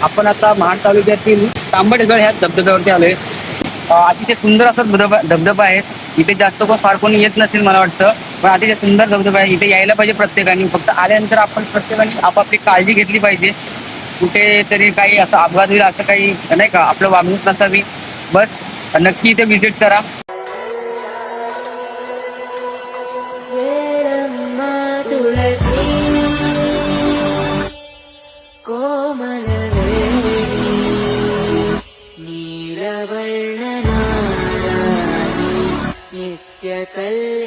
आपण आता महाड तालुक्यातील तांबडगड ह्या धबधब्यावरती आलोय. अतिशय सुंदर असा धबधबा आहे. इथे जास्त कोण फार कोणी येत नसेल मला वाटतं, पण अतिशय सुंदर धबधबा आहे. इथे यायला पाहिजे प्रत्येकाने. फक्त आल्यानंतर आपण प्रत्येकाने आपापली काळजी घेतली पाहिजे. कुठेतरी काही असं अपघात होईल असं काही नाही का, आपलं वागणूक नसावी. बस नक्की इथे व्हिजिट करा. तुळसी कोमल नीलवर्णनारायणी नित्य कल्याणी.